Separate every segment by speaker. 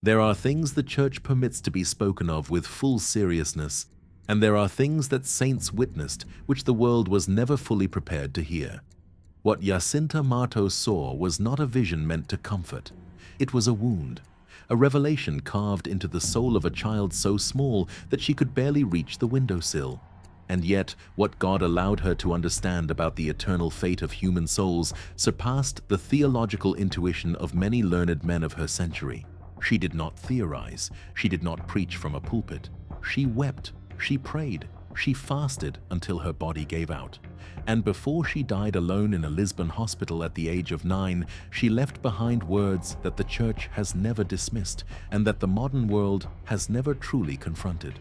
Speaker 1: There are things the Church permits to be spoken of with full seriousness, and there are things that saints witnessed which the world was never fully prepared to hear. What Jacinta Marto saw was not a vision meant to comfort. It was a wound, a revelation carved into the soul of a child so small that she could barely reach the windowsill. And yet, what God allowed her to understand about the eternal fate of human souls surpassed the theological intuition of many learned men of her century. She did not theorize. She did not preach from a pulpit. She wept. She prayed. She fasted until her body gave out. And before she died alone in a Lisbon hospital at the age of 9, she left behind words that the Church has never dismissed and that the modern world has never truly confronted.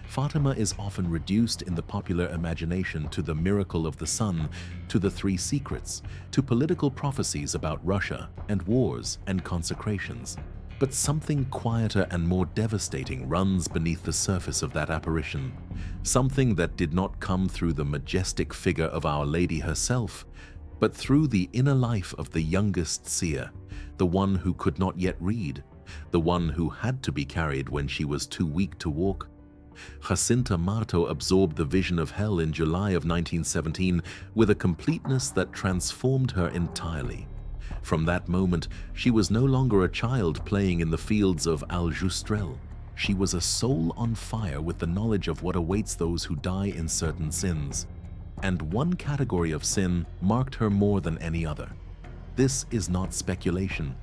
Speaker 1: Fatima is often reduced in the popular imagination to the miracle of the sun, to the three secrets, to political prophecies about Russia and wars and consecrations. But something quieter and more devastating runs beneath the surface of that apparition. Something that did not come through the majestic figure of Our Lady herself, but through the inner life of the youngest seer, the one who could not yet read, the one who had to be carried when she was too weak to walk. Jacinta Marto absorbed the vision of hell in July of 1917 with a completeness that transformed her entirely. From that moment, she was no longer a child playing in the fields of Aljustrel. She was a soul on fire with the knowledge of what awaits those who die in certain sins. And one category of sin marked her more than any other. This is not speculation.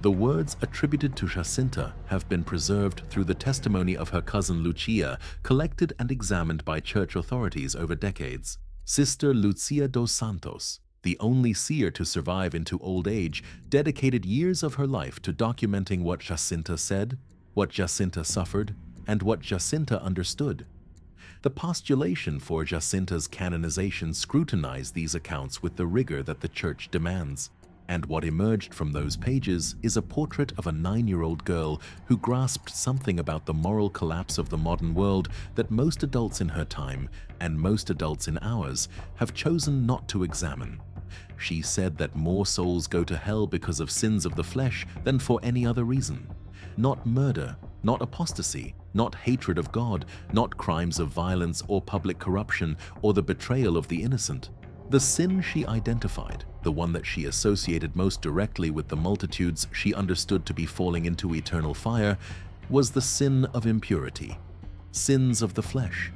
Speaker 1: The words attributed to Jacinta have been preserved through the testimony of her cousin Lucia, collected and examined by church authorities over decades. Sister Lucia dos Santos, the only seer to survive into old age, dedicated years of her life to documenting what Jacinta said, what Jacinta suffered, and what Jacinta understood. The postulation for Jacinta's canonization scrutinized these accounts with the rigor that the Church demands. And what emerged from those pages is a portrait of a 9-year-old girl who grasped something about the moral collapse of the modern world that most adults in her time, and most adults in ours, have chosen not to examine. She said that more souls go to hell because of sins of the flesh than for any other reason. Not murder, not apostasy, not hatred of God, not crimes of violence or public corruption or the betrayal of the innocent. The sin she identified, the one that she associated most directly with the multitudes she understood to be falling into eternal fire, was the sin of impurity, sins of the flesh,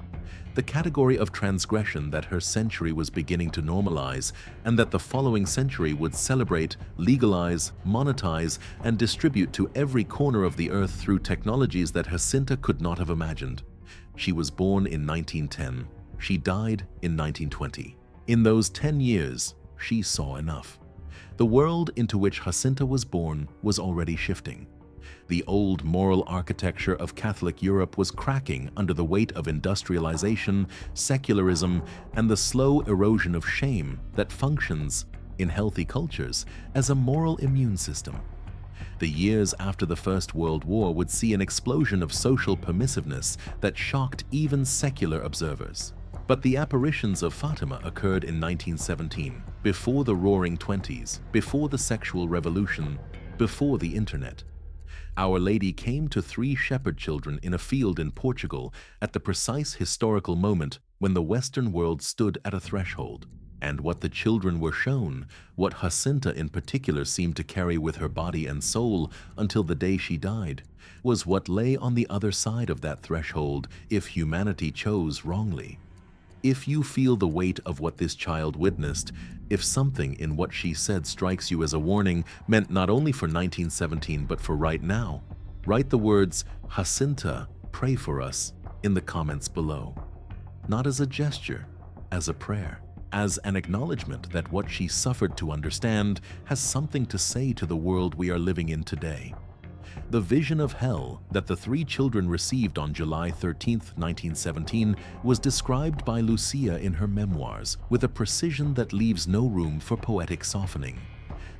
Speaker 1: the category of transgression that her century was beginning to normalize and that the following century would celebrate, legalize, monetize, and distribute to every corner of the earth through technologies that Jacinta could not have imagined. She was born in 1910. She died in 1920. In those 10 years, she saw enough. The world into which Jacinta was born was already shifting. The old moral architecture of Catholic Europe was cracking under the weight of industrialization, secularism, and the slow erosion of shame that functions, in healthy cultures, as a moral immune system. The years after the First World War would see an explosion of social permissiveness that shocked even secular observers. But the apparitions of Fatima occurred in 1917, before the Roaring Twenties, before the sexual revolution, before the internet. Our Lady came to 3 shepherd children in a field in Portugal at the precise historical moment when the Western world stood at a threshold. And what the children were shown, what Jacinta in particular seemed to carry with her body and soul until the day she died, was what lay on the other side of that threshold if humanity chose wrongly. If you feel the weight of what this child witnessed, if something in what she said strikes you as a warning meant not only for 1917 but for right now, write the words, "Jacinta, pray for us," in the comments below. Not as a gesture, as a prayer, as an acknowledgement that what she suffered to understand has something to say to the world we are living in today. The vision of hell that the 3 children received on July 13, 1917, was described by Lucia in her memoirs with a precision that leaves no room for poetic softening.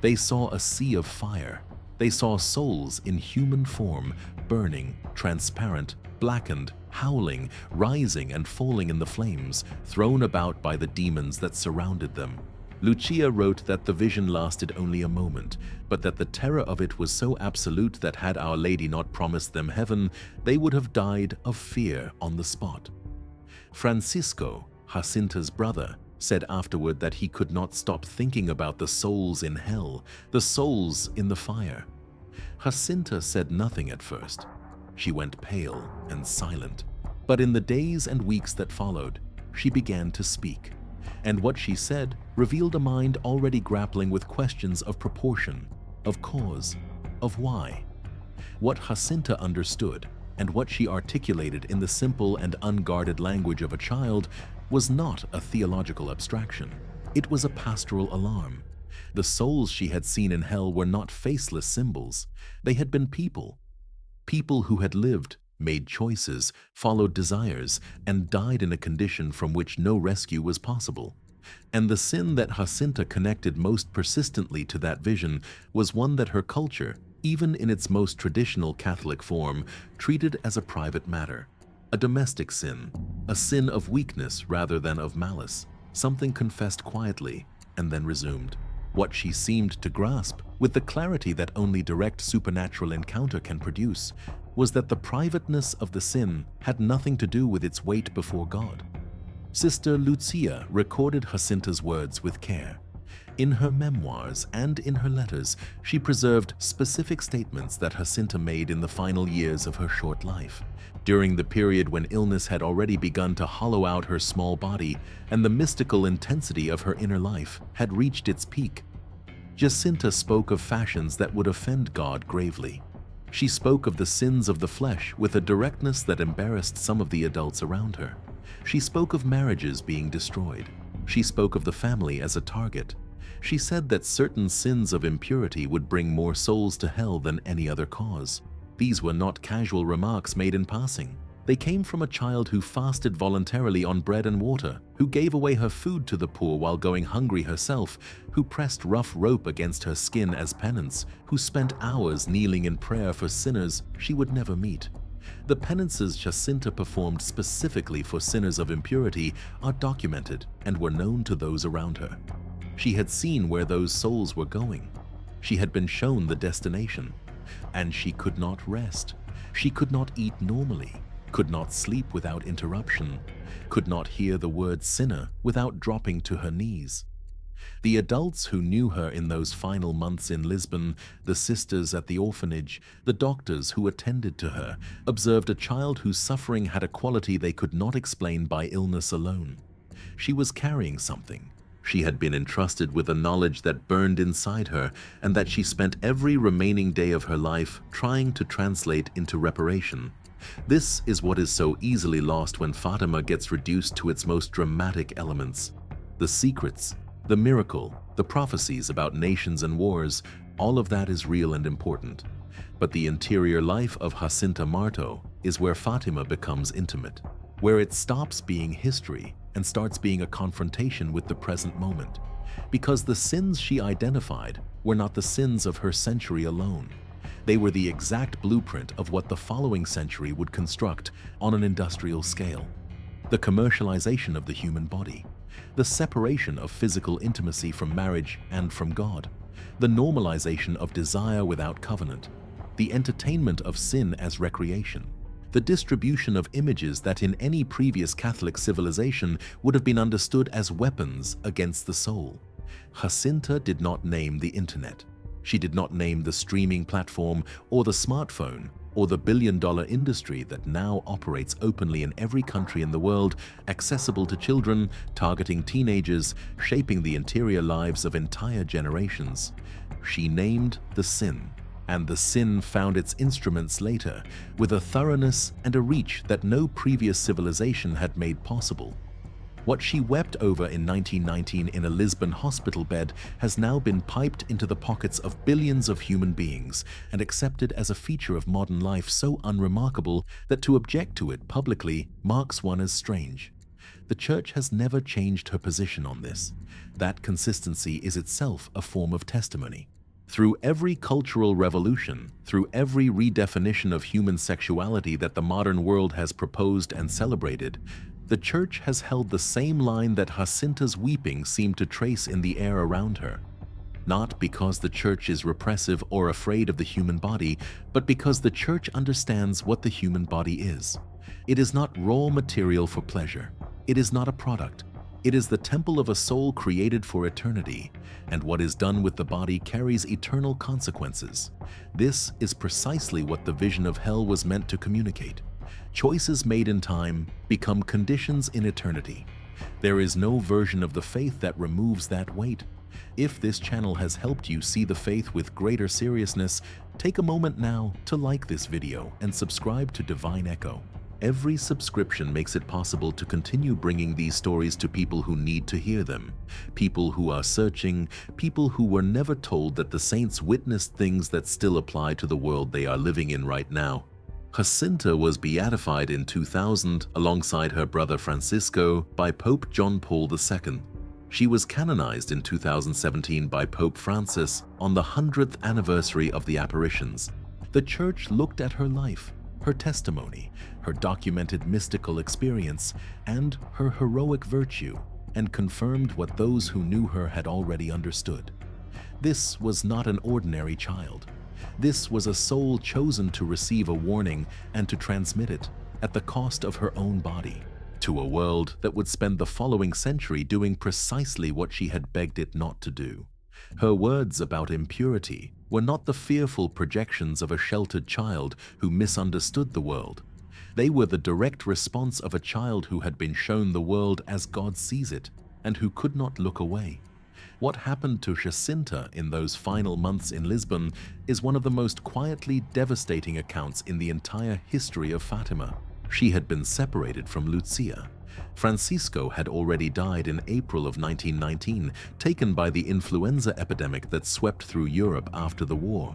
Speaker 1: They saw a sea of fire. They saw souls in human form, burning, transparent, blackened, howling, rising and falling in the flames, thrown about by the demons that surrounded them. Lucia wrote that the vision lasted only a moment, but that the terror of it was so absolute that had Our Lady not promised them heaven, they would have died of fear on the spot. Francisco, Jacinta's brother, said afterward that he could not stop thinking about the souls in hell, the souls in the fire. Jacinta said nothing at first. She went pale and silent, but in the days and weeks that followed, she began to speak. And what she said revealed a mind already grappling with questions of proportion, of cause, of why. What Jacinta understood, and what she articulated in the simple and unguarded language of a child, was not a theological abstraction. It was a pastoral alarm. The souls she had seen in hell were not faceless symbols. They had been people. People who had lived, made choices, followed desires, and died in a condition from which no rescue was possible. And the sin that Jacinta connected most persistently to that vision was one that her culture, even in its most traditional Catholic form, treated as a private matter. A domestic sin, a sin of weakness rather than of malice, something confessed quietly and then resumed. What she seemed to grasp, with the clarity that only direct supernatural encounter can produce, was that the privateness of the sin had nothing to do with its weight before God. Sister Lucia recorded Jacinta's words with care. In her memoirs and in her letters, she preserved specific statements that Jacinta made in the final years of her short life, during the period when illness had already begun to hollow out her small body and the mystical intensity of her inner life had reached its peak. Jacinta spoke of fashions that would offend God gravely. She spoke of the sins of the flesh with a directness that embarrassed some of the adults around her. She spoke of marriages being destroyed. She spoke of the family as a target. She said that certain sins of impurity would bring more souls to hell than any other cause. These were not casual remarks made in passing. They came from a child who fasted voluntarily on bread and water, who gave away her food to the poor while going hungry herself, who pressed rough rope against her skin as penance, who spent hours kneeling in prayer for sinners she would never meet. The penances Jacinta performed specifically for sinners of impurity are documented and were known to those around her. She had seen where those souls were going. She had been shown the destination. And she could not rest. She could not eat normally, could not sleep without interruption, could not hear the word sinner without dropping to her knees. The adults who knew her in those final months in Lisbon, the sisters at the orphanage, the doctors who attended to her, observed a child whose suffering had a quality they could not explain by illness alone. She was carrying something. She had been entrusted with a knowledge that burned inside her and that she spent every remaining day of her life trying to translate into reparation. This is what is so easily lost when Fatima gets reduced to its most dramatic elements. The secrets, the miracle, the prophecies about nations and wars, all of that is real and important. But the interior life of Jacinta Marto is where Fatima becomes intimate, where it stops being history and starts being a confrontation with the present moment. Because the sins she identified were not the sins of her century alone. They were the exact blueprint of what the following century would construct on an industrial scale. The commercialization of the human body, the separation of physical intimacy from marriage and from God, the normalization of desire without covenant, the entertainment of sin as recreation, the distribution of images that in any previous Catholic civilization would have been understood as weapons against the soul. Jacinta did not name the internet. She did not name the streaming platform or the smartphone or the billion-dollar industry that now operates openly in every country in the world, accessible to children, targeting teenagers, shaping the interior lives of entire generations. She named the sin. And the sin found its instruments later, with a thoroughness and a reach that no previous civilization had made possible. What she wept over in 1919 in a Lisbon hospital bed has now been piped into the pockets of billions of human beings and accepted as a feature of modern life so unremarkable that to object to it publicly marks one as strange. The Church has never changed her position on this. That consistency is itself a form of testimony. Through every cultural revolution, through every redefinition of human sexuality that the modern world has proposed and celebrated, The Church has held the same line that Jacinta's weeping seemed to trace in the air around her. Not because the Church is repressive or afraid of the human body, but because the Church understands what the human body is. It is not raw material for pleasure. It is not a product. It is the temple of a soul created for eternity, and what is done with the body carries eternal consequences. This is precisely what the vision of hell was meant to communicate. Choices made in time become conditions in eternity. There is no version of the faith that removes that weight. If this channel has helped you see the faith with greater seriousness, take a moment now to like this video and subscribe to Divine Echo. Every subscription makes it possible to continue bringing these stories to people who need to hear them, people who are searching, people who were never told that the saints witnessed things that still apply to the world they are living in right now. Jacinta was beatified in 2000 alongside her brother Francisco by Pope John Paul II. She was canonized in 2017 by Pope Francis on the 100th anniversary of the apparitions. The Church looked at her life, her testimony, her documented mystical experience, and her heroic virtue, and confirmed what those who knew her had already understood. This was not an ordinary child. This was a soul chosen to receive a warning and to transmit it, at the cost of her own body, to a world that would spend the following century doing precisely what she had begged it not to do. Her words about impurity were not the fearful projections of a sheltered child who misunderstood the world. They were the direct response of a child who had been shown the world as God sees it and who could not look away. What happened to Jacinta in those final months in Lisbon is one of the most quietly devastating accounts in the entire history of Fatima. She had been separated from Lucia. Francisco had already died in April of 1919, taken by the influenza epidemic that swept through Europe after the war.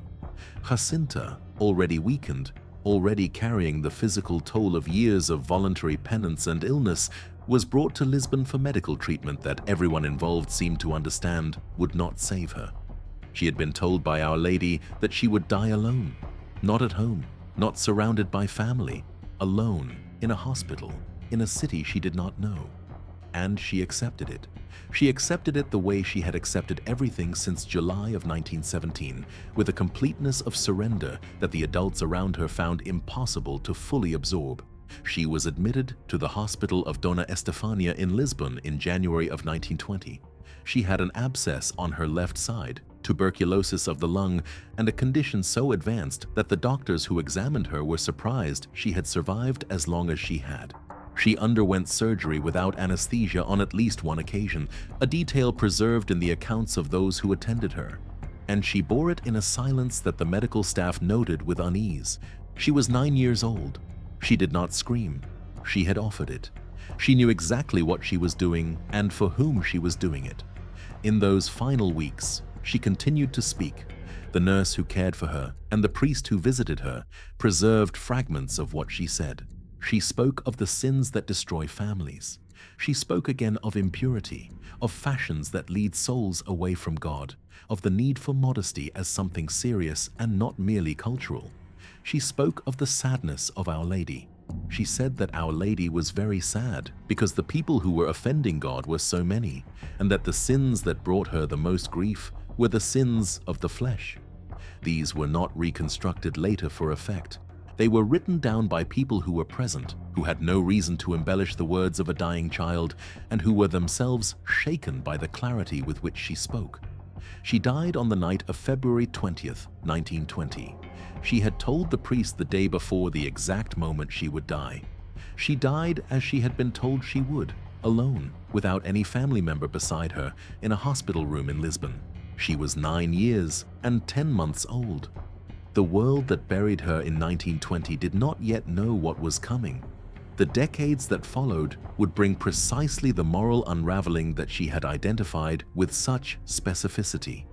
Speaker 1: Jacinta, already weakened, already carrying the physical toll of years of voluntary penance and illness, was brought to Lisbon for medical treatment that everyone involved seemed to understand would not save her. She had been told by Our Lady that she would die alone, not at home, not surrounded by family, alone, in a hospital, in a city she did not know. And she accepted it. She accepted it the way she had accepted everything since July of 1917, with a completeness of surrender that the adults around her found impossible to fully absorb. She was admitted to the hospital of Dona Estefania in Lisbon in January of 1920. She had an abscess on her left side, tuberculosis of the lung, and a condition so advanced that the doctors who examined her were surprised she had survived as long as she had. She underwent surgery without anesthesia on at least one occasion, a detail preserved in the accounts of those who attended her. And she bore it in a silence that the medical staff noted with unease. She was 9 years old. She did not scream. She had offered it. She knew exactly what she was doing and for whom she was doing it. In those final weeks, she continued to speak. The nurse who cared for her and the priest who visited her preserved fragments of what she said. She spoke of the sins that destroy families. She spoke again of impurity, of fashions that lead souls away from God, of the need for modesty as something serious and not merely cultural. She spoke of the sadness of Our Lady. She said that Our Lady was very sad because the people who were offending God were so many, and that the sins that brought her the most grief were the sins of the flesh. These were not reconstructed later for effect. They were written down by people who were present, who had no reason to embellish the words of a dying child, and who were themselves shaken by the clarity with which she spoke. She died on the night of February 20th, 1920. She had told the priest the day before the exact moment she would die. She died as she had been told she would, alone, without any family member beside her, in a hospital room in Lisbon. She was 9 years and 10 months old. The world that buried her in 1920 did not yet know what was coming. The decades that followed would bring precisely the moral unraveling that she had identified with such specificity.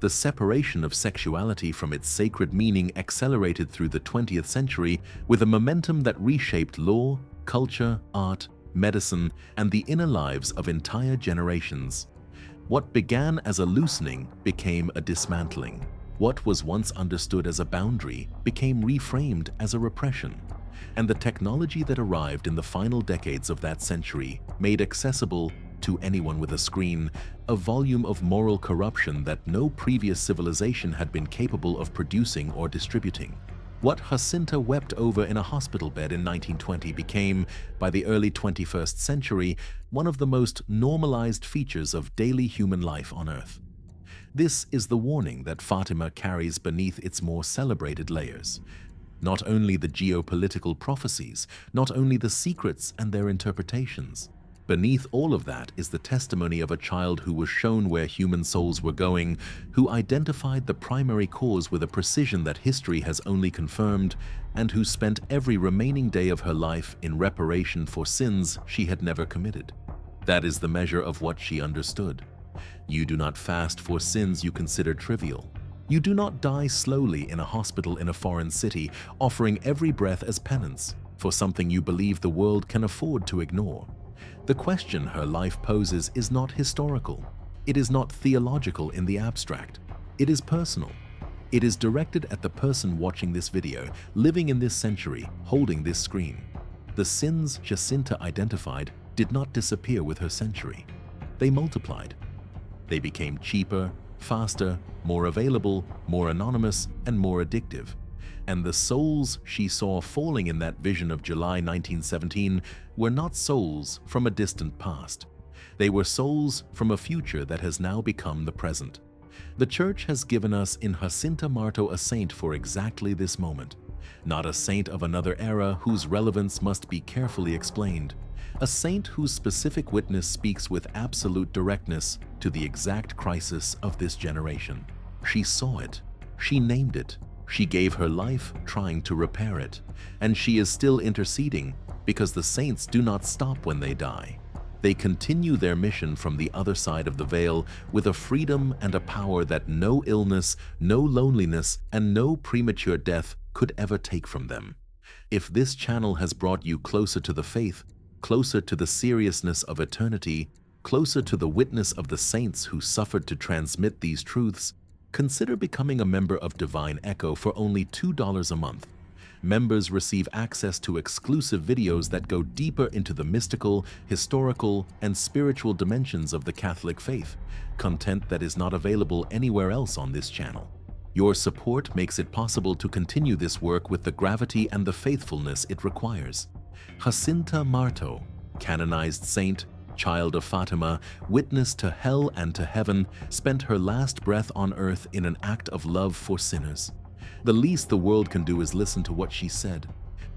Speaker 1: The separation of sexuality from its sacred meaning accelerated through the 20th century with a momentum that reshaped law, culture, art, medicine, and the inner lives of entire generations. What began as a loosening became a dismantling. What was once understood as a boundary became reframed as a repression. and the technology that arrived in the final decades of that century made accessible to anyone with a screen a volume of moral corruption that no previous civilization had been capable of producing or distributing. What Jacinta wept over in a hospital bed in 1920 became, by the early 21st century, one of the most normalized features of daily human life on Earth. This is the warning that Fatima carries beneath its more celebrated layers. Not only the geopolitical prophecies, not only the secrets and their interpretations. Beneath all of that is the testimony of a child who was shown where human souls were going, who identified the primary cause with a precision that history has only confirmed, and who spent every remaining day of her life in reparation for sins she had never committed. That is the measure of what she understood. You do not fast for sins you consider trivial. You do not die slowly in a hospital in a foreign city, offering every breath as penance for something you believe the world can afford to ignore. The question her life poses is not historical. It is not theological in the abstract. It is personal. It is directed at the person watching this video, living in this century, holding this screen. The sins Jacinta identified did not disappear with her century. They multiplied. They became cheaper, faster, more available, more anonymous, and more addictive. And the souls she saw falling in that vision of July 1917 were not souls from a distant past. They were souls from a future that has now become the present. The Church has given us in Jacinta Marto a saint for exactly this moment. Not a saint of another era whose relevance must be carefully explained. A saint whose specific witness speaks with absolute directness to the exact crisis of this generation. She saw it. She named it. She gave her life trying to repair it, and she is still interceding because the saints do not stop when they die. They continue their mission from the other side of the veil with a freedom and a power that no illness, no loneliness, and no premature death could ever take from them. If this channel has brought you closer to the faith, closer to the seriousness of eternity, closer to the witness of the saints who suffered to transmit these truths, consider becoming a member of Divine Echo for only $2 a month. Members receive access to exclusive videos that go deeper into the mystical, historical, and spiritual dimensions of the Catholic faith, content that is not available anywhere else on this channel. Your support makes it possible to continue this work with the gravity and the faithfulness it requires. Jacinta Marto, canonized saint, child of Fatima, witness to hell and to heaven, spent her last breath on earth in an act of love for sinners. The least the world can do is listen to what she said.